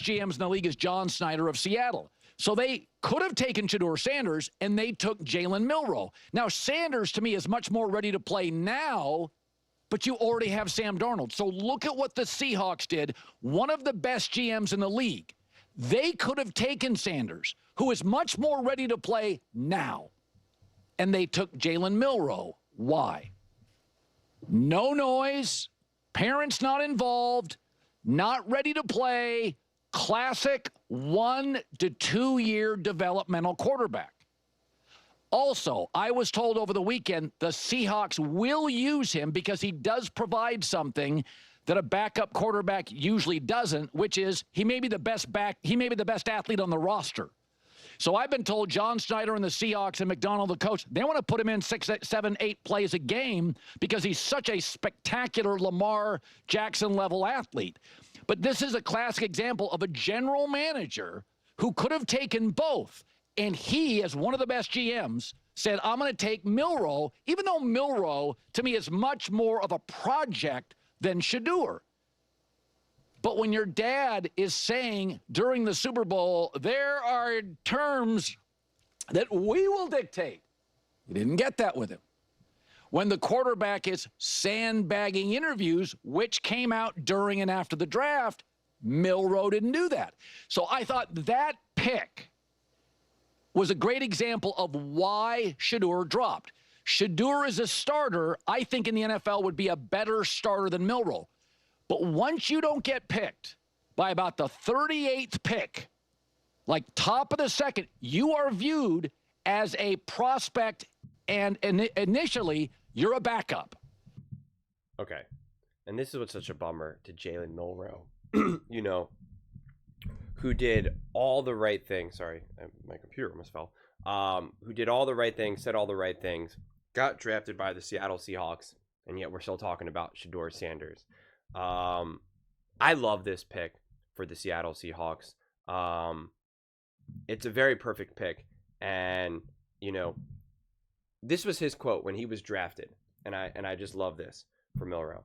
GMs in the league is John Snyder of Seattle. So they could have taken Shedeur Sanders, and they took Jalen Milroe. Now, Sanders, to me, is much more ready to play now, but you already have Sam Darnold. So look at what the Seahawks did, one of the best GMs in the league. They could have taken Sanders, who is much more ready to play now, and they took Jalen Milroe. Why? No noise, parents not involved, not ready to play, classic 1 to 2 year developmental quarterback. Also, I was told over the weekend the Seahawks will use him because he does provide something that a backup quarterback usually doesn't, which is he may be the best athlete on the roster. So I've been told John Snyder and the Seahawks and McDonald, the coach, they want to put him in 6, 7, 8 plays a game because he's such a spectacular Lamar Jackson-level athlete. But this is a classic example of a general manager who could have taken both. And he, as one of the best GMs, said, I'm going to take Milroe, even though Milroe, to me, is much more of a project than Shedeur. But when your dad is saying during the Super Bowl, there are terms that we will dictate, you didn't get that with him. When the quarterback is sandbagging interviews, which came out during and after the draft, Milroe didn't do that. So I thought that pick was a great example of why Shedeur dropped. Shedeur as a starter, I think in the NFL would be a better starter than Milroe. But once you don't get picked by about the 38th pick, like top of the second, you are viewed as a prospect, and initially you're a backup. Okay. And this is what's such a bummer to Jalen Milroe, who did all the right things. Sorry, my computer almost fell. Who did all the right things, said all the right things, got drafted by the Seattle Seahawks, and yet we're still talking about Shedeur Sanders. I love this pick for the Seattle Seahawks. It's a very perfect pick, and this was his quote when he was drafted, and I just love this for Milroe.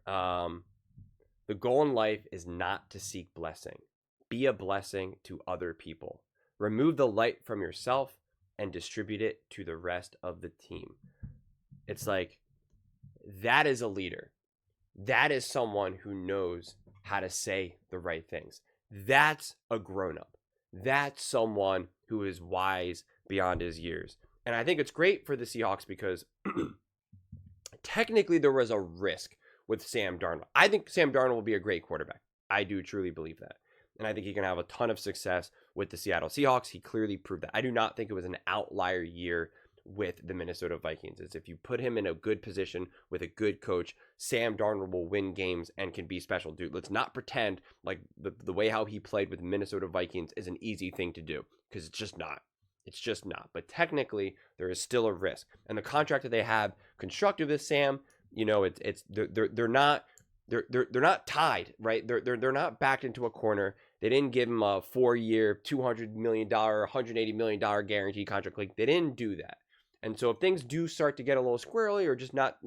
The goal in life is not to seek blessing. Be a blessing to other people. Remove the light from yourself and distribute it to the rest of the team. It's like, that is a leader. That is someone who knows how to say the right things. That's a grown-up. That's someone who is wise beyond his years. And I think it's great for the Seahawks because technically there was a risk with Sam Darnold. I think Sam Darnold will be a great quarterback. I do truly believe that. And I think he can have a ton of success with the Seattle Seahawks. He clearly proved that. I do not think it was an outlier year with the Minnesota Vikings. Is if you put him in a good position with a good coach, Sam Darnold will win games and can be special. Dude, let's not pretend like the way how he played with the Minnesota Vikings is an easy thing to do, because it's just not. It's just not. But technically, there is still a risk. And the contract that they have constructed with Sam, they're not tied, right? They're not backed into a corner. They didn't give him a 4-year, $200 million, $180 million guarantee contract. Like, they didn't do that. And so if things do start to get a little squirrely or just not,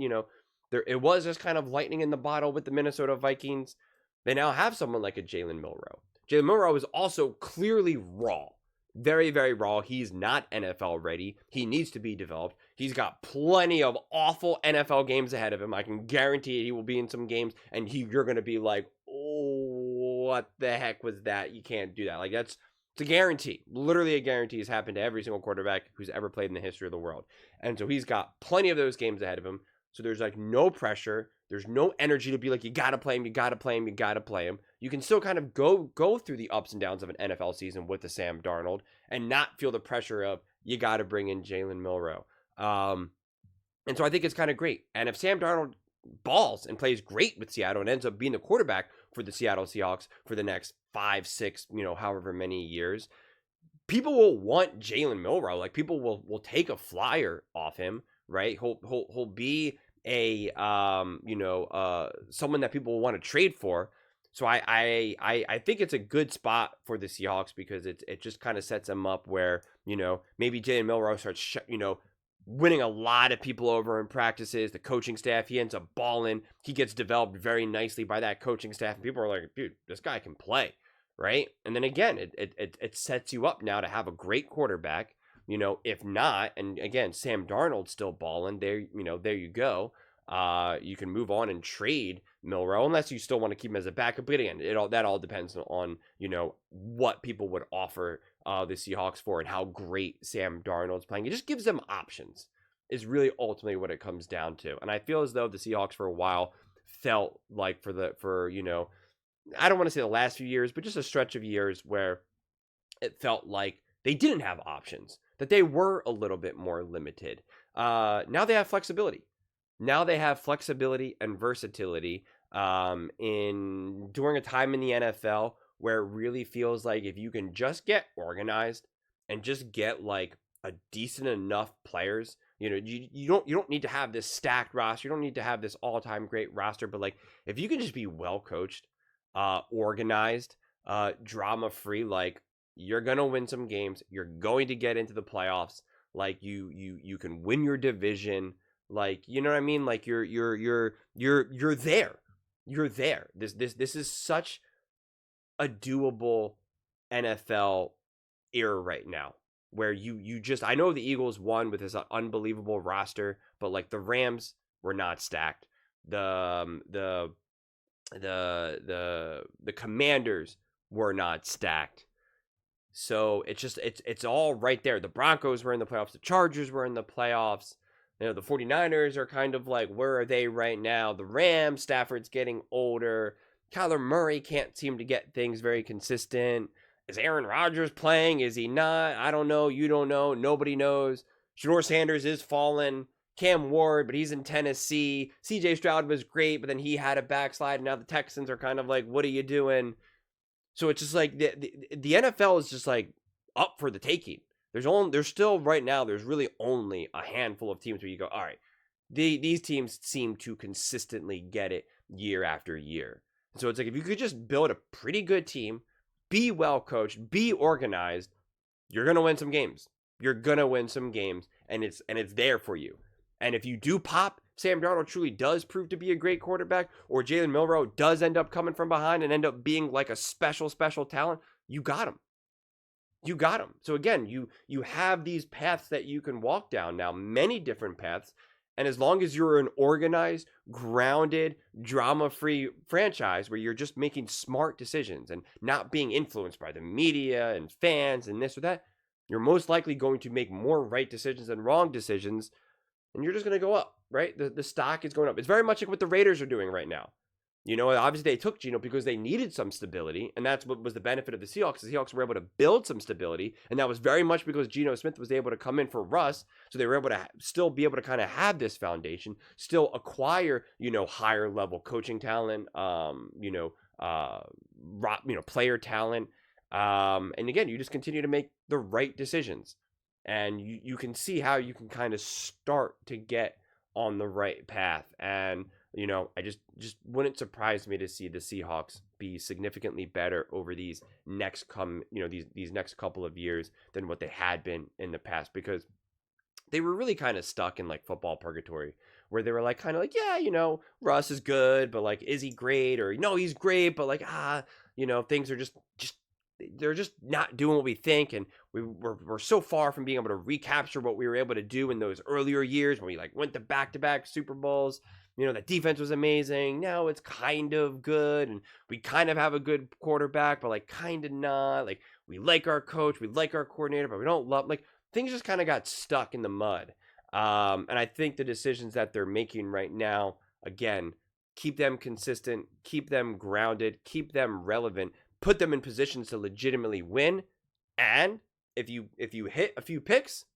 it was just kind of lightning in the bottle with the Minnesota Vikings, they now have someone like a Jalen Milroe. Jalen Milroe is also clearly raw. Very, very raw. He's not NFL ready. He needs to be developed. He's got plenty of awful NFL games ahead of him. I can guarantee he will be in some games, and you're going to be like, oh, what the heck was that? You can't do that. Like, it's a guarantee. Literally a guarantee has happened to every single quarterback who's ever played in the history of the world. And so he's got plenty of those games ahead of him. So there's like no pressure. There's no energy to be like, you got to play him, you got to play him, you got to play him. You can still kind of go through the ups and downs of an NFL season with the Sam Darnold and not feel the pressure of, you got to bring in Jalen Milroe. And so I think it's kind of great. And if Sam Darnold balls and plays great with Seattle and ends up being the quarterback for the Seattle Seahawks for the next 5, 6, however many years, people will want Jalen Milroe. Like, people will take a flyer off him, right? He'll be a someone that people will want to trade for. So I think it's a good spot for the Seahawks because it just kind of sets them up where, maybe Jalen Milroe starts winning a lot of people over in practices. The coaching staff, he ends up balling. He gets developed very nicely by that coaching staff. And people are like, dude, this guy can play. right? And then again, it sets you up now to have a great quarterback. If not, and again, Sam Darnold's still balling. There you go. You can move on and trade Milroe unless you still want to keep him as a backup. But again, that all depends on what people would offer the Seahawks for and how great Sam Darnold's playing. It just gives them options. Is really ultimately what it comes down to. And I feel as though the Seahawks for a while felt like for I don't want to say the last few years, but just a stretch of years where it felt like they didn't have options, that they were a little bit more limited. Now they have flexibility. Now they have flexibility and versatility in during a time in the NFL where it really feels like if you can just get organized and just get like a decent enough players, you don't need to have this stacked roster. You don't need to have this all-time great roster, but like if you can just be well coached, organized, drama-free, like you're gonna win some games. You're going to get into the playoffs. Like you can win your division. Like, you know what I mean? Like you're there. You're there. This is such a doable NFL era right now where you just, I know the Eagles won with this unbelievable roster, but like the Rams were not stacked. The Commanders were not stacked. So it's all right there. The Broncos were in the playoffs. The Chargers were in the playoffs. The 49ers are kind of like, where are they right now? The Rams, Stafford's getting older. Kyler Murray can't seem to get things very consistent. Is Aaron Rodgers playing? Is he not? I don't know. You don't know. Nobody knows. Shador Sanders is falling. Cam Ward, but he's in Tennessee. CJ Stroud was great, but then he had a backslide. And now the Texans are kind of like, what are you doing? So it's just like the NFL is just like up for the taking. There's still right now, there's really only a handful of teams where you go, all right, these teams seem to consistently get it year after year. So it's like if you could just build a pretty good team, be well coached, be organized, you're gonna win some games. You're gonna win some games, and it's there for you. And if you do pop, Sam Darnold truly does prove to be a great quarterback, or Jalen Milroe does end up coming from behind and end up being like a special talent, you got him. You got him. So again, you have these paths that you can walk down now, many different paths. And as long as you're an organized, grounded, drama-free franchise where you're just making smart decisions and not being influenced by the media and fans and this or that, you're most likely going to make more right decisions than wrong decisions, and you're just going to go up, right? The stock is going up. It's very much like what the Raiders are doing right now. Obviously they took Geno because they needed some stability, and that's what was the benefit of the Seahawks. The Seahawks were able to build some stability, and that was very much because Geno Smith was able to come in for Russ, so they were able to still be able to kind of have this foundation, still acquire, higher level coaching talent, player talent, and again, you just continue to make the right decisions, and you can see how you can kind of start to get on the right path. And I just wouldn't surprise me to see the Seahawks be significantly better over these next these next couple of years than what they had been in the past, because they were really kind of stuck in like football purgatory where they were like kind of like, yeah, Russ is good, but like, is he great? Or no, he's great, but like, things are just they're just not doing what we think, and we're so far from being able to recapture what we were able to do in those earlier years when we like went to back-to-back Super Bowls. That defense was amazing. Now it's kind of good, and we kind of have a good quarterback, but like kind of not. Like we like our coach, we like our coordinator, but we don't love, like, things just kind of got stuck in the mud. And I think the decisions that they're making right now, again, keep them consistent, keep them grounded, keep them relevant, put them in positions to legitimately win. And if you hit a few picks,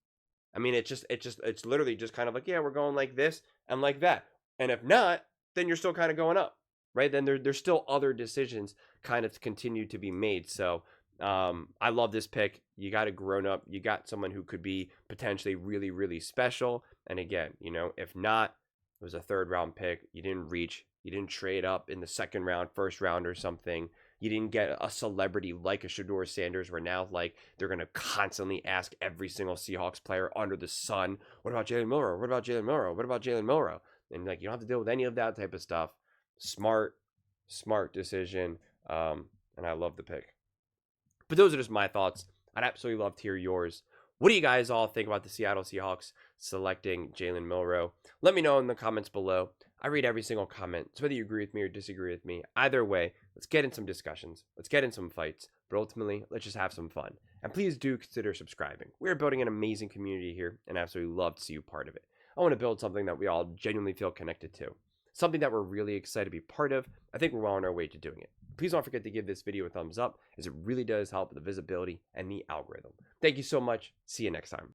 I mean, it's literally just kind of like, yeah, we're going like this and like that. And if not, then you're still kind of going up, right? Then there's still other decisions kind of continue to be made. So I love this pick. You got a grown up. You got someone who could be potentially really, really special. And again, if not, it was a 3rd round pick. You didn't reach. You didn't trade up in the 2nd round, 1st round or something. You didn't get a celebrity like a Shador Sanders where now like they're going to constantly ask every single Seahawks player under the sun, what about Jalen Milroe? What about Jalen Milroe? What about Jalen Milroe? And like, you don't have to deal with any of that type of stuff. Smart decision. And I love the pick. But those are just my thoughts. I'd absolutely love to hear yours. What do you guys all think about the Seattle Seahawks selecting Jalen Milroe? Let me know in the comments below. I read every single comment, so whether you agree with me or disagree with me, either way, let's get in some discussions. Let's get in some fights. But ultimately, let's just have some fun. And please do consider subscribing. We're building an amazing community here, and I absolutely love to see you part of it. I want to build something that we all genuinely feel connected to. Something that we're really excited to be part of. I think we're well on our way to doing it. Please don't forget to give this video a thumbs up, as it really does help with the visibility and the algorithm. Thank you so much. See you next time.